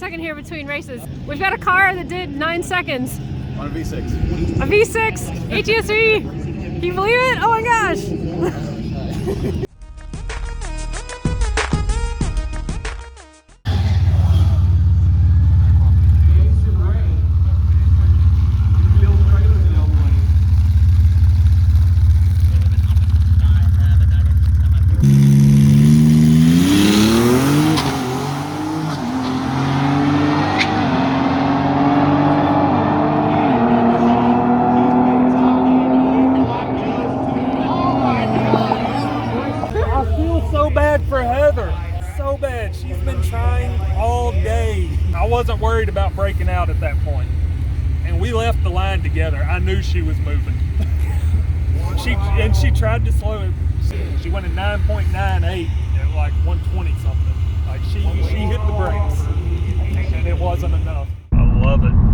second here between races. We've got a car that did 9 seconds. On a V6. A V6 ATS-V. Can you believe it? Oh my gosh. So bad. She's been trying all day. I wasn't worried about breaking out at that point. And we left the line together. I knew she was moving. She tried to slow it. She went at 9.98 at like 120 something. Like she hit the brakes and it wasn't enough. I love it.